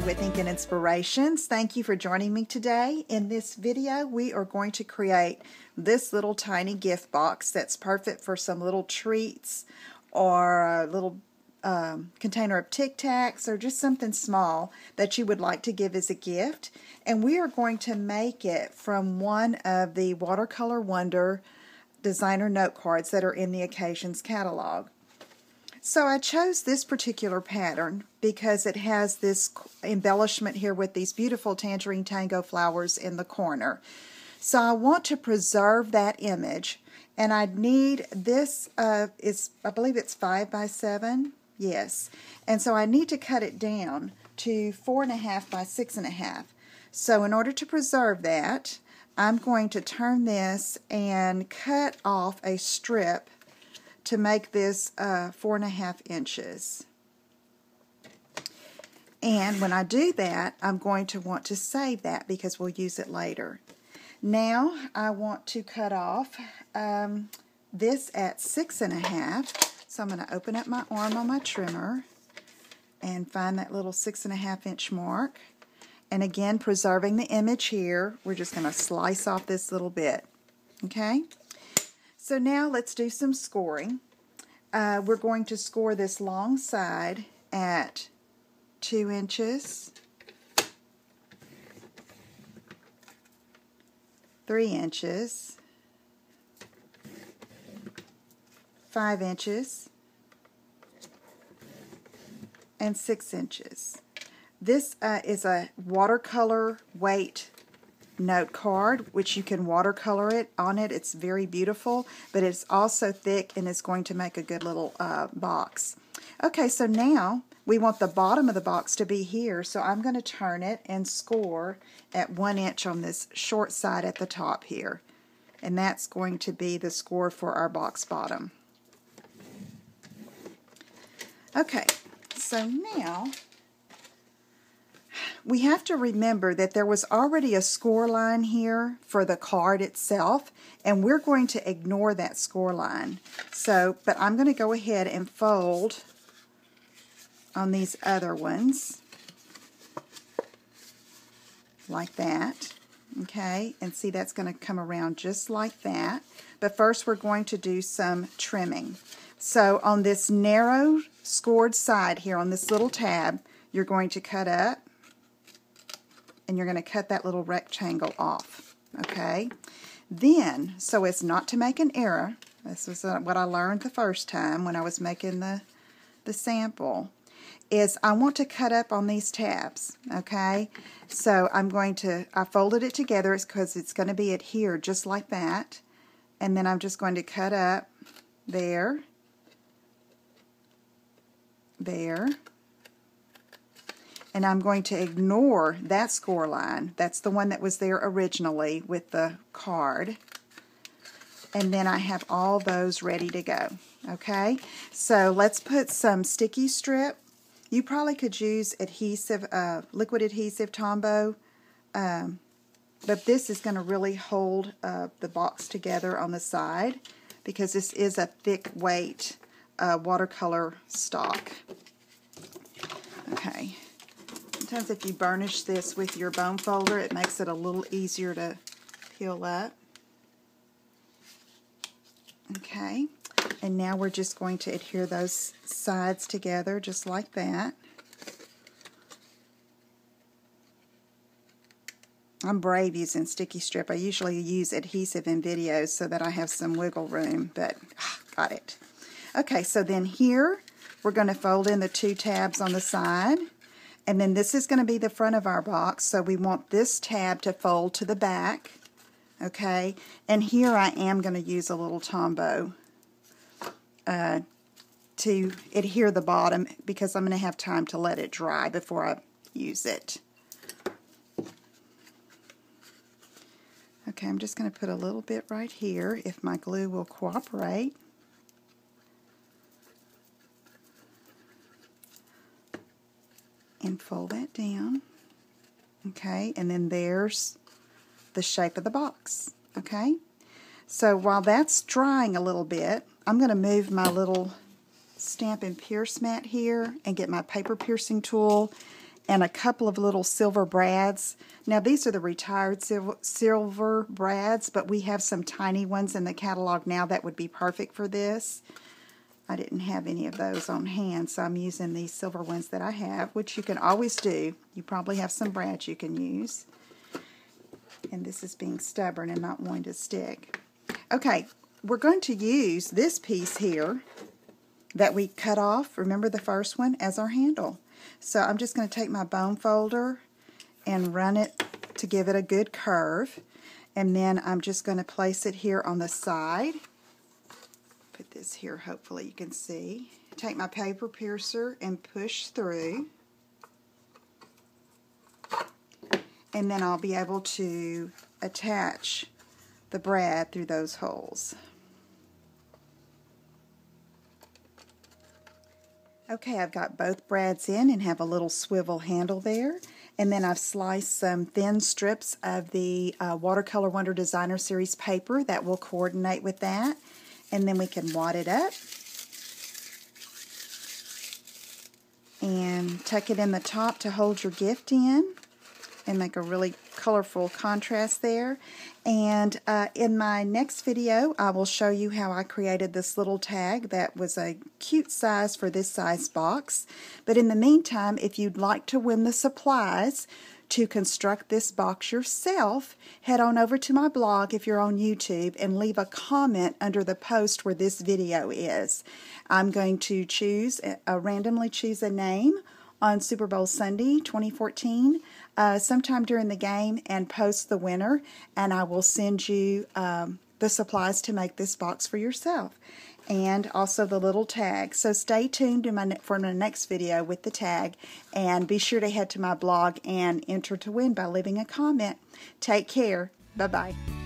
with Ink and Inspirations. Thank you for joining me today. In this video, we are going to create this little tiny gift box that's perfect for some little treats or a little container of Tic Tacs or just something small that you would like to give as a gift. And we are going to make it from one of the Watercolor Wonder designer note cards that are in the Occasions catalog. So I chose this particular pattern because it has this embellishment here with these beautiful tangerine tango flowers in the corner. So I want to preserve that image, and I need this, I believe it's 5 by 7, yes. And so I need to cut it down to 4.5 by 6.5. So in order to preserve that, I'm going to turn this and cut off a strip to make this 4.5 inches. And when I do that, I'm going to want to save that because we'll use it later. Now I want to cut off this at 6.5. So I'm going to open up my arm on my trimmer and find that little 6.5 inch mark. And again, preserving the image here, we're just going to slice off this little bit. Okay? So now let's do some scoring. We're going to score this long side at 2 inches, 3 inches, 5 inches, and 6 inches. This is a watercolor weight note card, which you can watercolor it on it. It's very beautiful, but it's also thick and it's going to make a good little box. Okay, so now we want the bottom of the box to be here, so I'm going to turn it and score at 1 inch on this short side at the top here. And that's going to be the score for our box bottom. Okay, so now we have to remember that there was already a score line here for the card itself, and we're going to ignore that score line. So, but I'm going to go ahead and fold on these other ones like that. Okay, and see, that's going to come around just like that. But first we're going to do some trimming. So on this narrow scored side here on this little tab, you're going to cut up, and you're going to cut that little rectangle off, okay? Then, so as not to make an error, this was what I learned the first time when I was making the sample, is I want to cut up on these tabs, okay? So I folded it together because it's going to be adhered just like that, and then I'm just going to cut up there, there, and I'm going to ignore that score line. That's the one that was there originally with the card. And then I have all those ready to go. Okay? So let's put some sticky strip. You probably could use adhesive, liquid adhesive Tombow. But this is going to really hold the box together on the side because this is a thick weight watercolor stock. Okay. Sometimes if you burnish this with your bone folder, it makes it a little easier to peel up. Okay, and now we're just going to adhere those sides together just like that. I'm brave using sticky strip. I usually use adhesive in videos so that I have some wiggle room, but got it. Okay, so then here we're going to fold in the 2 tabs on the side. And then this is going to be the front of our box, so we want this tab to fold to the back, okay? And here I am going to use a little Tombow to adhere the bottom because I'm going to have time to let it dry before I use it. Okay, I'm just going to put a little bit right here if my glue will cooperate. And fold that down. Okay, and then there's the shape of the box. Okay, so while that's drying a little bit, I'm going to move my little Stampin' Pierce mat here and get my paper piercing tool and a couple of little silver brads. Now these are the retired silver brads, but we have some tiny ones in the catalog now that would be perfect for this. I didn't have any of those on hand, so I'm using these silver ones that I have, which you can always do. You probably have some brads you can use. And this is being stubborn and not wanting to stick. Okay, we're going to use this piece here that we cut off, remember the first one, as our handle. So I'm just going to take my bone folder and run it to give it a good curve. And then I'm just going to place it here on the side. Put this here, hopefully you can see. Take my paper piercer and push through. And then I'll be able to attach the brad through those holes. Okay, I've got both brads in and have a little swivel handle there. And then I've sliced some thin strips of the Watercolor Wonder Designer Series paper that will coordinate with that. And then we can wad it up and tuck it in the top to hold your gift in and make a really colorful contrast there. And in my next video, I will show you how I created this little tag that was a cute size for this size box. But in the meantime, if you'd like to win the supplies to construct this box yourself, head on over to my blog if you're on YouTube and leave a comment under the post where this video is. I'm going to randomly choose a name on Super Bowl Sunday 2014 sometime during the game and post the winner, and I will send you the supplies to make this box for yourself, and also the little tag. So stay tuned for my next video with the tag, and be sure to head to my blog and enter to win by leaving a comment. Take care. Bye-bye.